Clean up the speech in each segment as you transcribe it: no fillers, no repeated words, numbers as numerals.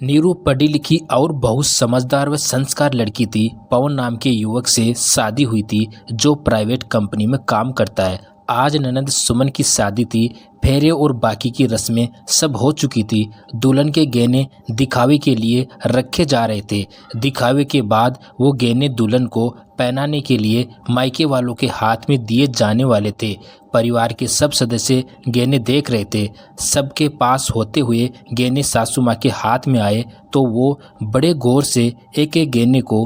नीरू पढ़ी लिखी और बहुत समझदार व संस्कार लड़की थी। पवन नाम के युवक से शादी हुई थी जो प्राइवेट कंपनी में काम करता है। आज ननद सुमन की शादी थी। फेरे और बाकी की रस्में सब हो चुकी थी। दुल्हन के गहने दिखावे के लिए रखे जा रहे थे। दिखावे के बाद वो गहने दुल्हन को पहनाने के लिए मायके वालों के हाथ में दिए जाने वाले थे। परिवार के सब सदस्य गहने देख रहे थे। सबके पास होते हुए गहने सासू माँ के हाथ में आए तो वो बड़े गौर से एक एक गहने को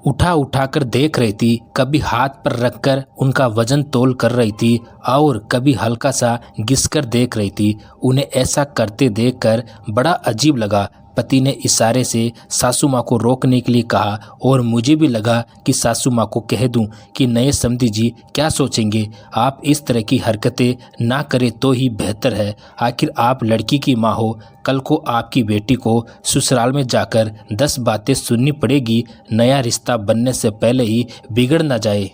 उठा उठा कर देख रही थी। कभी हाथ पर रखकर उनका वजन तोल कर रही थी और कभी हल्का सा घिसकर देख रही थी। उन्हें ऐसा करते देखकर बड़ा अजीब लगा। पति ने इशारे से सासू माँ को रोकने के लिए कहा और मुझे भी लगा कि सासू माँ को कह दूं कि नए समधी जी क्या सोचेंगे। आप इस तरह की हरकतें ना करें तो ही बेहतर है। आखिर आप लड़की की माँ हो। कल को आपकी बेटी को ससुराल में जाकर 10 बातें सुननी पड़ेगी। नया रिश्ता बनने से पहले ही बिगड़ ना जाए।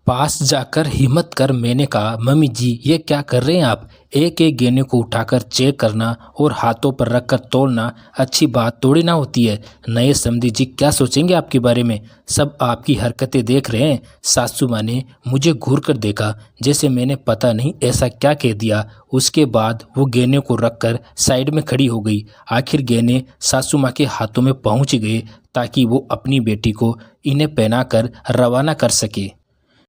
पास जाकर हिम्मत कर मैंने कहा, मम्मी जी ये क्या कर रहे हैं आप? एक एक गहने को उठाकर चेक करना और हाथों पर रखकर तोड़ना अच्छी बात थोड़ी ना होती है। नए समधी जी क्या सोचेंगे आपके बारे में? सब आपकी हरकतें देख रहे हैं। सासू माँ ने मुझे घूर कर देखा जैसे मैंने पता नहीं ऐसा क्या कह दिया। उसके बाद वो गहने को रखकर साइड में खड़ी हो गई। आखिर गहने सासू माँ के हाथों में पहुँच गए ताकि वो अपनी बेटी को इन्हें पहनाकर रवाना कर सके।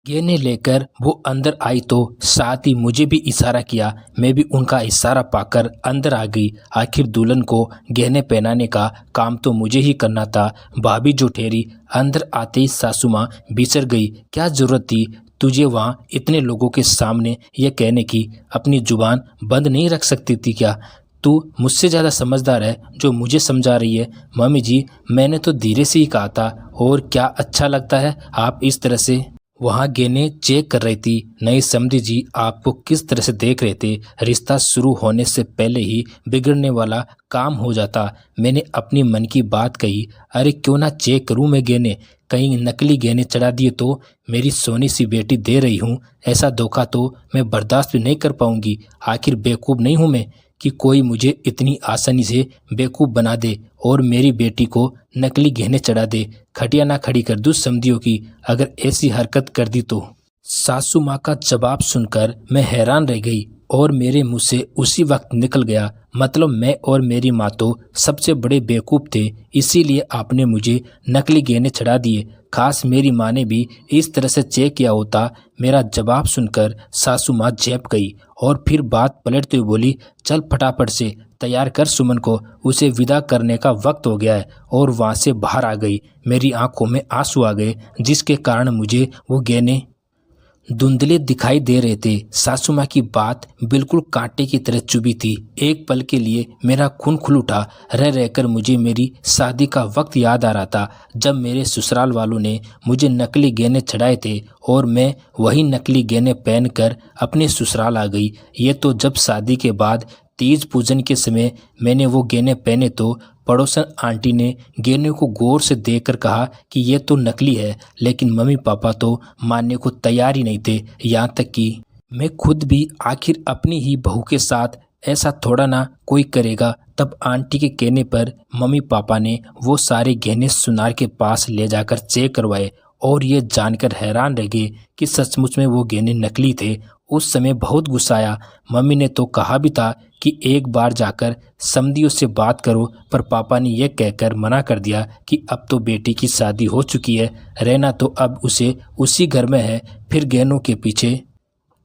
गहने लेकर वो अंदर आई तो साथ ही मुझे भी इशारा किया। मैं भी उनका इशारा पाकर अंदर आ गई। आखिर दुल्हन को गहने पहनाने का काम तो मुझे ही करना था। भाभी जो ठहरी अंदर आते ही सासू माँ बिसर गई। क्या जरूरत थी तुझे वहाँ इतने लोगों के सामने ये कहने की? अपनी जुबान बंद नहीं रख सकती थी क्या? तू मुझसे ज़्यादा समझदार है जो मुझे समझा रही है। मम्मी जी मैंने तो धीरे से ही कहा था। और क्या अच्छा लगता है आप इस तरह से वहाँ गहने चेक कर रही थी। नई समधी जी आपको किस तरह से देख रहे थे? रिश्ता शुरू होने से पहले ही बिगड़ने वाला काम हो जाता। मैंने अपनी मन की बात कही। अरे क्यों ना चेक करूं मैं गहने? कहीं नकली गहने चढ़ा दिए तो? मेरी सोनी सी बेटी दे रही हूँ, ऐसा धोखा तो मैं बर्दाश्त भी नहीं कर पाऊंगी। आखिर बेवकूफ़ नहीं हूँ मैं कि कोई मुझे इतनी आसानी से बेवकूफ़ बना दे और मेरी बेटी को नकली गहने चढ़ा दे। खटिया ना खड़ी कर दूँ समधियों की अगर ऐसी हरकत कर दी तो। सासू माँ का जवाब सुनकर मैं हैरान रह गई और मेरे मुंह से उसी वक्त निकल गया, मतलब मैं और मेरी माँ तो सबसे बड़े बेवकूफ़ थे, इसीलिए आपने मुझे नकली गहने चढ़ा दिए। खास मेरी माँ ने भी इस तरह से चेक किया होता। मेरा जवाब सुनकर सासू माँ झेप गई और फिर बात पलटते हुए बोली, चल फटाफट से तैयार कर सुमन को, उसे विदा करने का वक्त हो गया है। और वहाँ से बाहर आ गई। मेरी आंखों में आंसू आ गए जिसके कारण मुझे वो गहने धुंधले दिखाई दे रहे थे। सासू माँ की बात बिल्कुल कांटे की तरह चुभी थी। एक पल के लिए मेरा खून खुल उठा। रह रहकर मुझे मेरी शादी का वक्त याद आ रहा था जब मेरे ससुराल वालों ने मुझे नकली गहने चढ़ाए थे और मैं वही नकली गहने पहनकर अपने ससुराल आ गई। ये तो जब शादी के बाद तीज पूजन के समय मैंने वो गहने पहने तो पड़ोसन आंटी ने गहने को गौर से देखकर कहा कि ये तो नकली है, लेकिन मम्मी पापा तो मानने को तैयार ही नहीं थे। यहाँ तक कि मैं खुद भी आखिर अपनी ही बहू के साथ ऐसा थोड़ा ना कोई करेगा। तब आंटी के कहने पर मम्मी पापा ने वो सारे गहने सुनार के पास ले जाकर चेक करवाए और ये जानकर हैरान रह गए कि सचमुच में वो गहने नकली थे। उस समय बहुत गुस्सा आया। मम्मी ने तो कहा भी था कि एक बार जाकर समधियों से बात करो, पर पापा ने यह कहकर मना कर दिया कि अब तो बेटी की शादी हो चुकी है, रहना तो अब उसे उसी घर में है, फिर गहनों के पीछे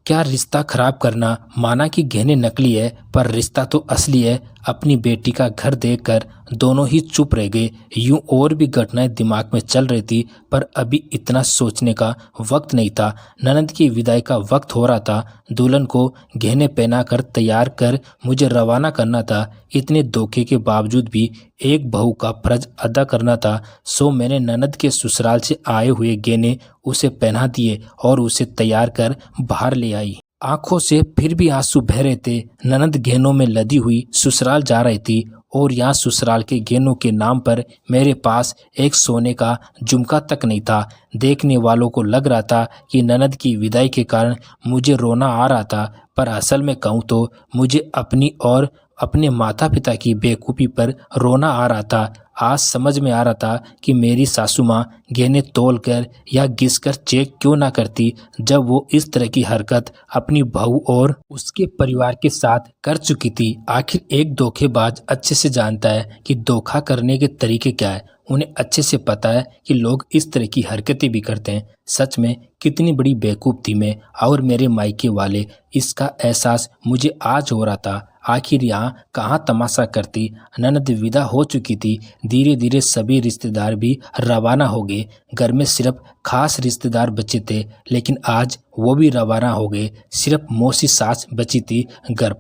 क्या रिश्ता खराब करना। माना कि गहने नकली है पर रिश्ता तो असली है। अपनी बेटी का घर देखकर दोनों ही चुप रह गए। यूं और भी घटनाएं दिमाग में चल रही थी पर अभी इतना सोचने का वक्त नहीं था। ननद की विदाई का वक्त हो रहा था। दुल्हन को गहने पहना कर तैयार कर मुझे रवाना करना था। इतने धोखे के बावजूद भी एक बहू का फर्ज अदा करना था। सो मैंने ननद के ससुराल से आए हुए गहने उसे पहना दिए और उसे तैयार कर बाहर ले आई। आंखों से फिर भी आंसू बह रहे थे। ननद गहनों में लदी हुई ससुराल जा रही थी और यहाँ ससुराल के गहनों के नाम पर मेरे पास एक सोने का झुमका तक नहीं था। देखने वालों को लग रहा था कि ननद की विदाई के कारण मुझे रोना आ रहा था, पर असल में कहूँ तो मुझे अपनी और अपने माता पिता की बेवकूफ़ी पर रोना आ रहा था। आज समझ में आ रहा था कि मेरी सासू माँ गहने तोल कर या घिस कर चेक क्यों ना करती, जब वो इस तरह की हरकत अपनी बहू और उसके परिवार के साथ कर चुकी थी। आखिर एक धोखेबाज अच्छे से जानता है कि धोखा करने के तरीके क्या है। उन्हें अच्छे से पता है कि लोग इस तरह की हरकतें भी करते हैं। सच में कितनी बड़ी बेवकूफ़ थी मैं और मेरे मायके वाले। इसका एहसास मुझे आज हो रहा था। आखिर यहाँ कहाँ तमाशा करती। ननद विदा हो चुकी थी। धीरे धीरे सभी रिश्तेदार भी रवाना हो गए। घर में सिर्फ खास रिश्तेदार बचे थे, लेकिन आज वो भी रवाना हो गए। सिर्फ मौसी सास बची थी घर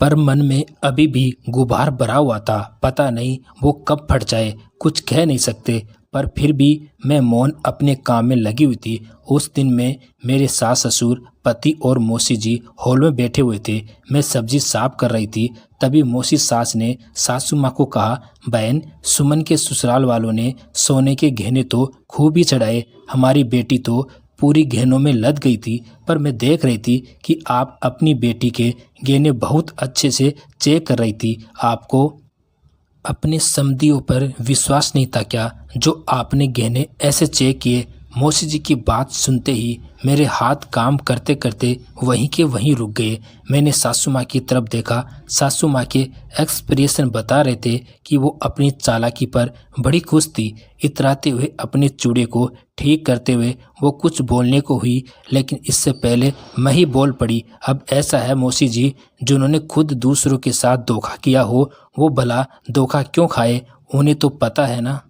पर मन में अभी भी गुबार भरा हुआ था। पता नहीं वो कब फट जाए, कुछ कह नहीं सकते। पर फिर भी मैं मौन अपने काम में लगी हुई थी। उस दिन में मेरे सास ससुर, पति और मौसी जी हॉल में बैठे हुए थे। मैं सब्जी साफ कर रही थी। तभी मौसी सास ने सासू माँ को कहा, बहन, सुमन के ससुराल वालों ने सोने के गहने तो खूब ही चढ़ाए। हमारी बेटी तो पूरी गहनों में लद गई थी, पर मैं देख रही थी कि आप अपनी बेटी के गहने बहुत अच्छे से चेक कर रही थी। आपको अपने समधियों पर विश्वास नहीं था क्या, जो आपने गहने ऐसे चेक किए? मौसी जी की बात सुनते ही मेरे हाथ काम करते करते वहीं के वहीं रुक गए। मैंने सासू माँ की तरफ देखा। सासू माँ के एक्सप्रेशन बता रहे थे कि वो अपनी चालाकी पर बड़ी खुश थी। इतराते हुए अपने चूड़े को ठीक करते हुए वो कुछ बोलने को हुई, लेकिन इससे पहले मैं ही बोल पड़ी। अब ऐसा है मौसी जी, जिन्होंने खुद दूसरों के साथ धोखा किया हो, वो भला धोखा क्यों खाए? उन्हें तो पता है ना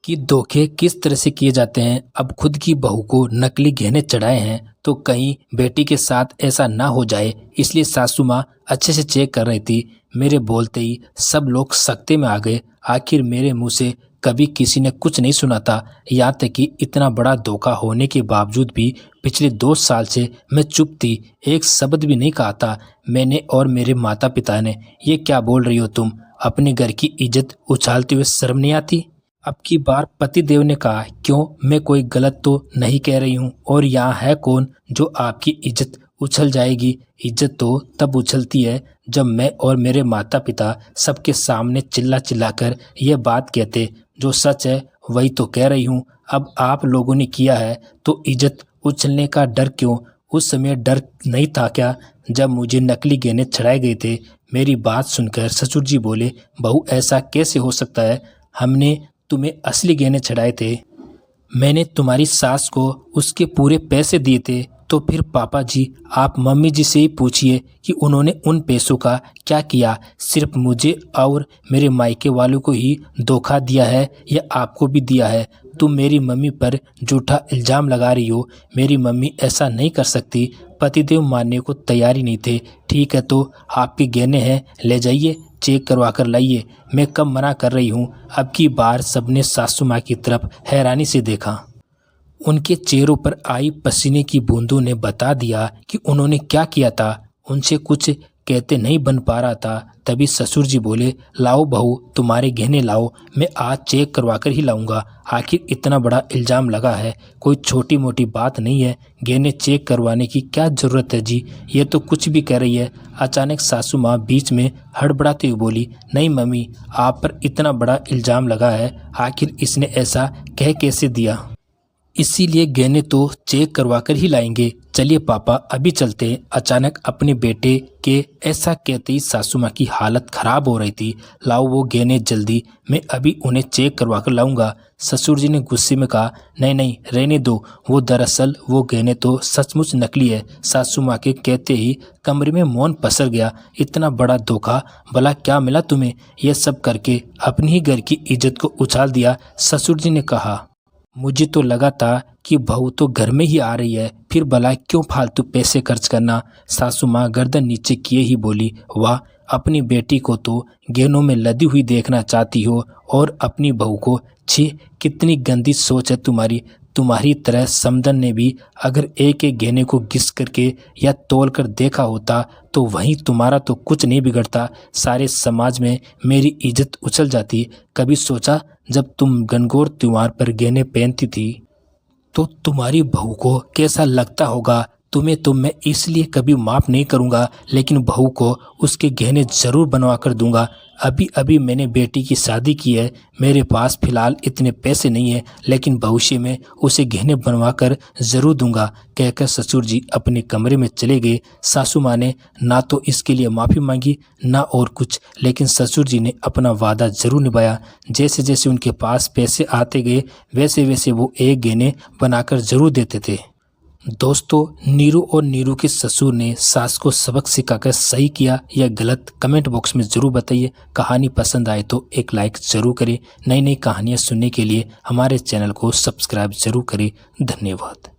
कि धोखे किस तरह से किए जाते हैं। अब खुद की बहू को नकली गहने चढ़ाए हैं तो कहीं बेटी के साथ ऐसा ना हो जाए, इसलिए सासू माँ अच्छे से चेक कर रही थी। मेरे बोलते ही सब लोग सकते में आ गए। आखिर मेरे मुंह से कभी किसी ने कुछ नहीं सुना था। यहाँ तक कि इतना बड़ा धोखा होने के बावजूद भी पिछले 2 साल से मैं चुप थी। एक शब्द भी नहीं कहा था मैंने और मेरे माता पिता ने। ये क्या बोल रही हो तुम? अपने घर की इज्जत उछालते हुए शर्म नहीं आती? अब की बार पतिदेव ने कहा, क्यों, मैं कोई गलत तो नहीं कह रही हूँ? और यहाँ है कौन जो आपकी इज्जत उछल जाएगी? इज्जत तो तब उछलती है जब मैं और मेरे माता पिता सबके सामने चिल्ला चिल्ला कर यह बात कहते। जो सच है वही तो कह रही हूँ। अब आप लोगों ने किया है तो इज्जत उछलने का डर क्यों? उस समय डर नहीं था क्या जब मुझे नकली गहने चढ़ाए गए थे? मेरी बात सुनकर ससुर जी बोले, बहू, ऐसा कैसे हो सकता है? हमने तुम्हें असली गहने चढ़ाए थे। मैंने तुम्हारी सास को उसके पूरे पैसे दिए थे। तो फिर पापा जी, आप मम्मी जी से ही पूछिए कि उन्होंने उन पैसों का क्या किया। सिर्फ मुझे और मेरे मायके वालों को ही धोखा दिया है या आपको भी दिया है? तुम मेरी मम्मी पर झूठा इल्ज़ाम लगा रही हो। मेरी मम्मी ऐसा नहीं कर सकती। पतिदेव मानने को तैयार ही नहीं थे। ठीक है, तो आपके गहने हैं, ले जाइए, चेक करवा कर लाइए। मैं कब मना कर रही हूँ? अब की बार सबने सासू माँ की तरफ हैरानी से देखा। उनके चेहरों पर आई पसीने की बूंदों ने बता दिया कि उन्होंने क्या किया था। उनसे कुछ कहते नहीं बन पा रहा था। तभी ससुर जी बोले, लाओ बहू, तुम्हारे गहने लाओ, मैं आज चेक करवा कर ही लाऊंगा। आखिर इतना बड़ा इल्ज़ाम लगा है, कोई छोटी मोटी बात नहीं है। गहने चेक करवाने की क्या ज़रूरत है जी? ये तो कुछ भी कह रही है। अचानक सासू माँ बीच में हड़बड़ाते हुए बोली, नहीं मम्मी, आप पर इतना बड़ा इल्ज़ाम लगा है, आखिर इसने ऐसा कह कैसे दिया? इसीलिए गहने तो चेक करवा कर ही लाएंगे। चलिए पापा, अभी चलते हैं। अचानक अपने बेटे के ऐसा कहते ही सासू माँ की हालत खराब हो रही थी। लाओ वो गहने जल्दी, मैं अभी उन्हें चेक करवा कर लाऊंगा। ससुर जी ने गुस्से में कहा, नहीं नहीं, रहने दो। वो दरअसल वो गहने तो सचमुच नकली है। सासू माँ के कहते ही कमरे में मौन पसर गया। इतना बड़ा धोखा, भला क्या मिला तुम्हें? यह सब करके अपनी ही घर की इज्जत को उछाल दिया। ससुर जी ने कहा, मुझे तो लगा था कि बहू तो घर में ही आ रही है, फिर भला क्यों फालतू पैसे खर्च करना? सासू माँ गर्दन नीचे किए ही बोली, वाह, अपनी बेटी को तो गहनों में लदी हुई देखना चाहती हो और अपनी बहू को। छी, कितनी गंदी सोच है तुम्हारी। तुम्हारी तरह समदन ने भी अगर एक एक गहने को घिस करके या तोल कर देखा होता तो वहीं तुम्हारा तो कुछ नहीं बिगड़ता, सारे समाज में मेरी इज्जत उछल जाती। कभी सोचा जब तुम गणगौर त्योहार पर गहने पहनती थी तो तुम्हारी बहू को कैसा लगता होगा? तुम्हें तो मैं इसलिए कभी माफ़ नहीं करूँगा, लेकिन बहू को उसके गहने ज़रूर बनवा कर दूंगा। अभी अभी मैंने बेटी की शादी की है, मेरे पास फ़िलहाल इतने पैसे नहीं हैं, लेकिन भविष्य में उसे गहने बनवा कर ज़रूर दूंगा, कहकर ससुर जी अपने कमरे में चले गए। सासू माँ ने ना तो इसके लिए माफ़ी मांगी ना और कुछ, लेकिन ससुर जी ने अपना वादा ज़रूर निभाया। जैसे जैसे उनके पास पैसे आते गए वैसे वैसे वो एक गहने बनाकर ज़रूर देते थे। दोस्तों, नीरू और नीरू के ससुर ने सास को सबक सिखाकर सही किया या गलत, कमेंट बॉक्स में ज़रूर बताइए। कहानी पसंद आए तो एक लाइक ज़रूर करें। नई नई कहानियाँ सुनने के लिए हमारे चैनल को सब्सक्राइब ज़रूर करें। धन्यवाद।